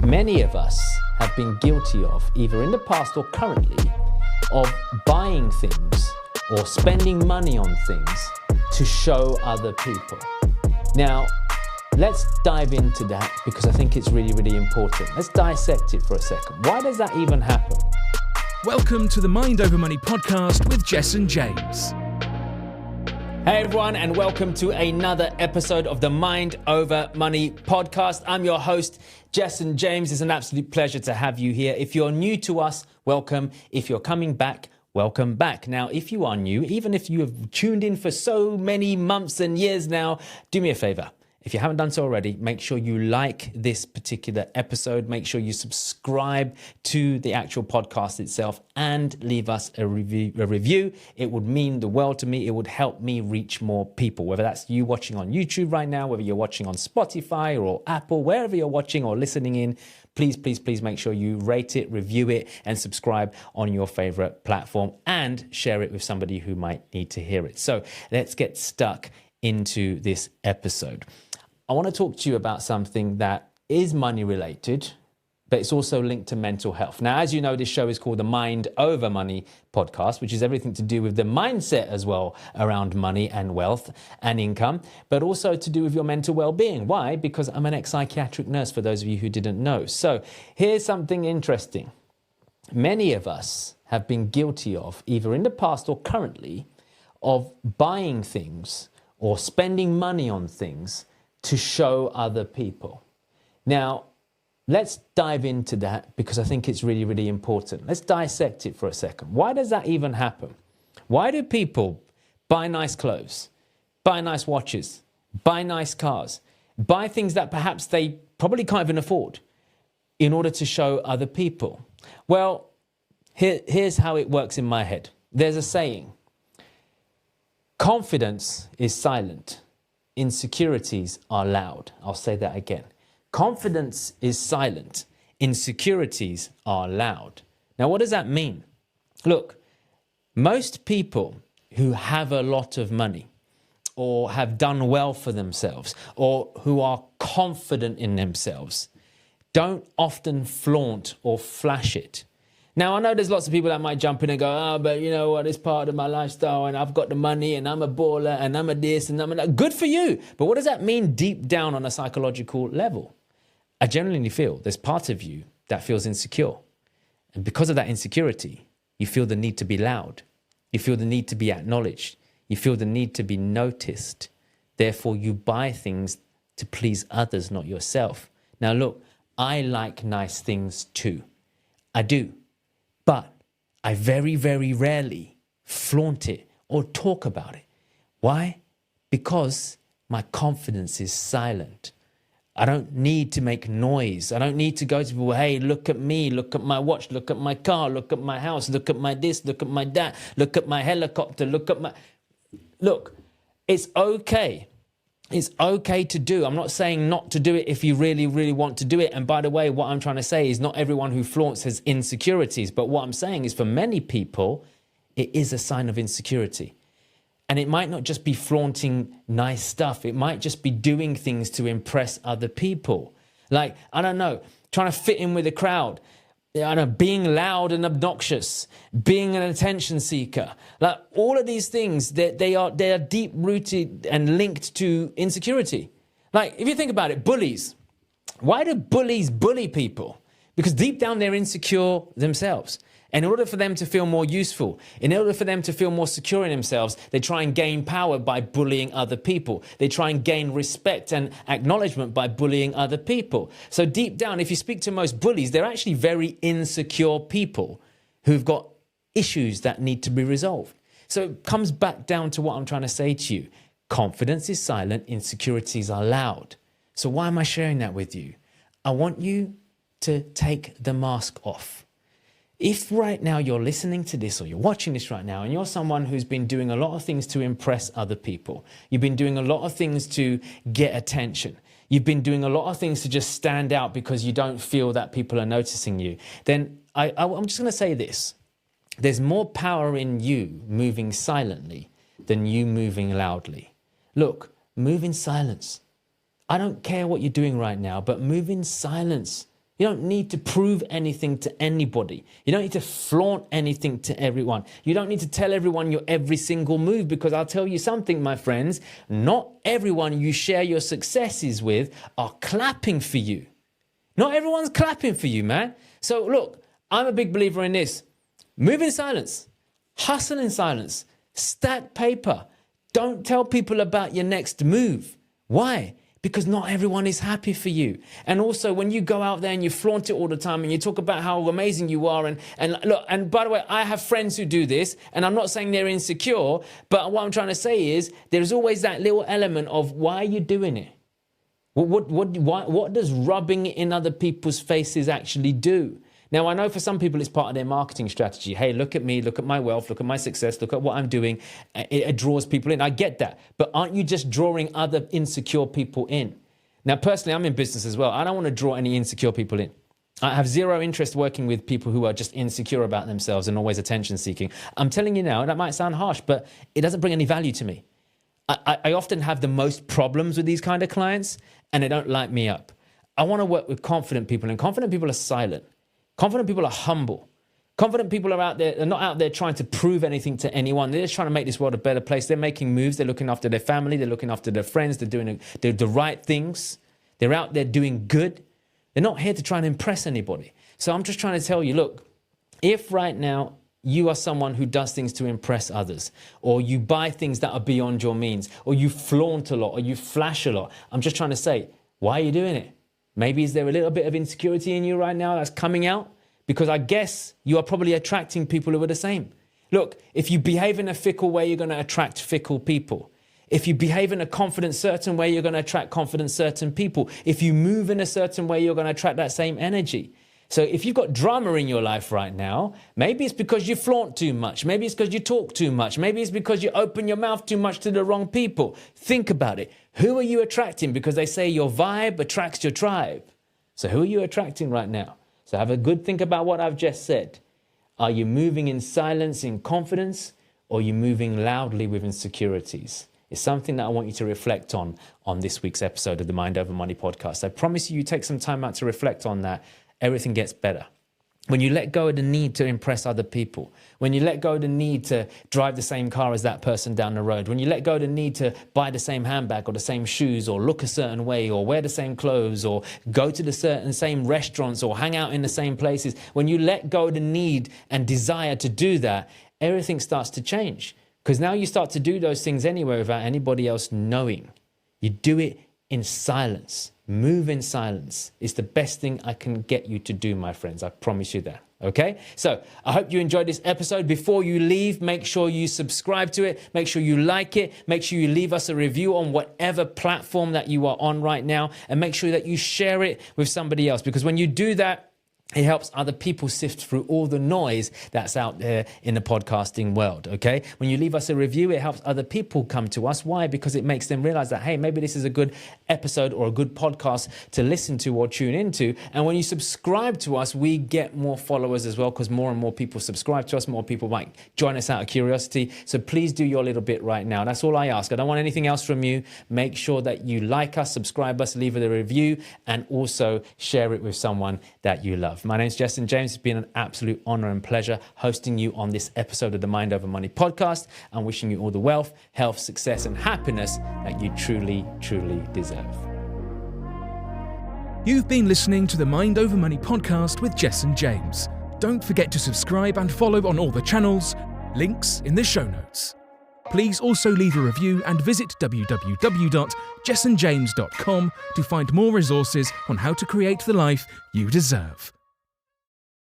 Many of us have been guilty of, either in the past or currently, of buying things or spending money on things to show other people. Now, let's dive into that because I think it's really, really important. Let's dissect it for a second. Why does that even happen? Welcome to the Mind Over Money podcast with Jessen James. Hey everyone, and welcome to another episode of the Mind Over Money podcast. I'm your host, Jessen James. It's an absolute pleasure to have you here. If you're new to us, welcome. If you're coming back, welcome back. Now, if you are new, even if you have tuned in for so many months and years now, do me a favor. If you haven't done so already, make sure you like this particular episode. Make sure you subscribe to the actual podcast itself and leave us a review. It would mean the world to me. It would help me reach more people, whether that's you watching on YouTube right now, whether you're watching on Spotify or Apple, wherever you're watching or listening in. Please, please, please make sure you rate it, review it, and subscribe on your favorite platform and share it with somebody who might need to hear it. So let's get stuck into this episode. I want to talk to you about something that is money related, but it's also linked to mental health. Now, as you know, this show is called the Mind Over Money podcast, which is everything to do with the mindset as well around money and wealth and income, but also to do with your mental well-being. Why? Because I'm an ex-psychiatric nurse, for those of you who didn't know. So here's something interesting. Many of us have been guilty of, either in the past or currently, of buying things or spending money on things to show other people. Now, let's dive into that because I think it's really, really important. Let's dissect it for a second. Why does that even happen? Why do people buy nice clothes, buy nice watches, buy nice cars, buy things that perhaps they probably can't even afford in order to show other people? Well, here's how it works in my head. There's a saying: confidence is silent, insecurities are loud. I'll say that again. Confidence is silent, insecurities are loud. Now, what does that mean? Look, most people who have a lot of money or have done well for themselves or who are confident in themselves don't often flaunt or flash it. Now, I know there's lots of people that might jump in and go, oh, but you know what, it's part of my lifestyle and I've got the money and I'm a baller and I'm a this and I'm a that. Good for you. But what does that mean deep down on a psychological level? I genuinely feel there's part of you that feels insecure. And because of that insecurity, you feel the need to be loud. You feel the need to be acknowledged. You feel the need to be noticed. Therefore, you buy things to please others, not yourself. Now, look, I like nice things too. I do. But I very, very rarely flaunt it or talk about it. Why? Because my confidence is silent. I don't need to make noise. I don't need to go to people, hey, look at me, look at my watch, look at my car, look at my house, look at my this, look at my that, look at my helicopter, look at my... Look, it's okay. It's okay to do. I'm not saying not to do it if you really, really want to do it. And by the way, what I'm trying to say is not everyone who flaunts has insecurities. But what I'm saying is for many people, it is a sign of insecurity. And it might not just be flaunting nice stuff. It might just be doing things to impress other people. Like, I don't know, trying to fit in with the crowd. I don't know, being loud and obnoxious, being an attention seeker. Like all of these things, they are deep rooted and linked to insecurity. Like if you think about it, bullies. Why do bullies bully people? Because deep down they're insecure themselves. And in order for them to feel more useful, in order for them to feel more secure in themselves, they try and gain power by bullying other people. They try and gain respect and acknowledgement by bullying other people. So deep down, if you speak to most bullies, they're actually very insecure people who've got issues that need to be resolved. So it comes back down to what I'm trying to say to you. Confidence is silent, insecurities are loud. So why am I sharing that with you? I want you to take the mask off. If right now you're listening to this or you're watching this right now and you're someone who's been doing a lot of things to impress other people, you've been doing a lot of things to get attention, you've been doing a lot of things to just stand out because you don't feel that people are noticing you, then I'm just going to say this. There's more power in you moving silently than you moving loudly. Look, move in silence. I don't care what you're doing right now, but move in silence. You don't need to prove anything to anybody. You don't need to flaunt anything to everyone. You don't need to tell everyone your every single move, because I'll tell you something, my friends, not everyone you share your successes with are clapping for you. Not everyone's clapping for you, man. So look, I'm a big believer in this. Move in silence. Hustle in silence. Stack paper. Don't tell people about your next move. Why? Because not everyone is happy for you. And also, when you go out there and you flaunt it all the time and you talk about how amazing you are, and look, and by the way, I have friends who do this, and I'm not saying they're insecure, but what I'm trying to say is there's always that little element of, why are you doing it? What does rubbing it in other people's faces actually do? Now, I know for some people it's part of their marketing strategy. Hey, look at me, look at my wealth, look at my success, look at what I'm doing. It draws people in. I get that. But aren't you just drawing other insecure people in? Now, personally, I'm in business as well. I don't want to draw any insecure people in. I have zero interest working with people who are just insecure about themselves and always attention seeking. I'm telling you now, that might sound harsh, but it doesn't bring any value to me. I often have the most problems with these kind of clients, and they don't light me up. I want to work with confident people, and confident people are silent. Confident people are humble. Confident people are not out there trying to prove anything to anyone. They're just trying to make this world a better place. They're making moves. They're looking after their family. They're looking after their friends. They're doing the right things. They're out there doing good. They're not here to try and impress anybody. So I'm just trying to tell you, look, if right now you are someone who does things to impress others, or you buy things that are beyond your means, or you flaunt a lot, or you flash a lot, I'm just trying to say, why are you doing it? Maybe is there a little bit of insecurity in you right now that's coming out? Because I guess you are probably attracting people who are the same. Look, if you behave in a fickle way, you're going to attract fickle people. If you behave in a confident certain way, you're going to attract confident certain people. If you move in a certain way, you're going to attract that same energy. So if you've got drama in your life right now, maybe it's because you flaunt too much. Maybe it's because you talk too much. Maybe it's because you open your mouth too much to the wrong people. Think about it. Who are you attracting? Because they say your vibe attracts your tribe. So who are you attracting right now? So have a good think about what I've just said. Are you moving in silence, in confidence, or are you moving loudly with insecurities? It's something that I want you to reflect on this week's episode of the Mind Over Money podcast. I promise you take some time out to reflect on that. Everything gets better. When you let go of the need to impress other people, when you let go of the need to drive the same car as that person down the road, when you let go of the need to buy the same handbag or the same shoes or look a certain way or wear the same clothes or go to the same restaurants or hang out in the same places, when you let go of the need and desire to do that, everything starts to change. Because now you start to do those things anyway without anybody else knowing. You do it in silence. Move in silence. It's the best thing I can get you to do, my friends. I promise you that. Okay? So I hope you enjoyed this episode. Before you leave, make sure you subscribe to it. Make sure you like it. Make sure you leave us a review on whatever platform that you are on right now. And make sure that you share it with somebody else. Because when you do that, it helps other people sift through all the noise that's out there in the podcasting world, okay? When you leave us a review, it helps other people come to us. Why? Because it makes them realize that, hey, maybe this is a good episode or a good podcast to listen to or tune into. And when you subscribe to us, we get more followers as well, because more and more people subscribe to us. More people might join us out of curiosity. So please do your little bit right now. That's all I ask. I don't want anything else from you. Make sure that you like us, subscribe us, leave it a review, and also share it with someone that you love. My name's Jessen James. It's been an absolute honor and pleasure hosting you on this episode of the Mind Over Money podcast. I'm wishing you all the wealth, health, success, and happiness that you truly, truly deserve. You've been listening to the Mind Over Money podcast with Jessen James. Don't forget to subscribe and follow on all the channels. Links in the show notes. Please also leave a review and visit www.jessenjames.com to find more resources on how to create the life you deserve.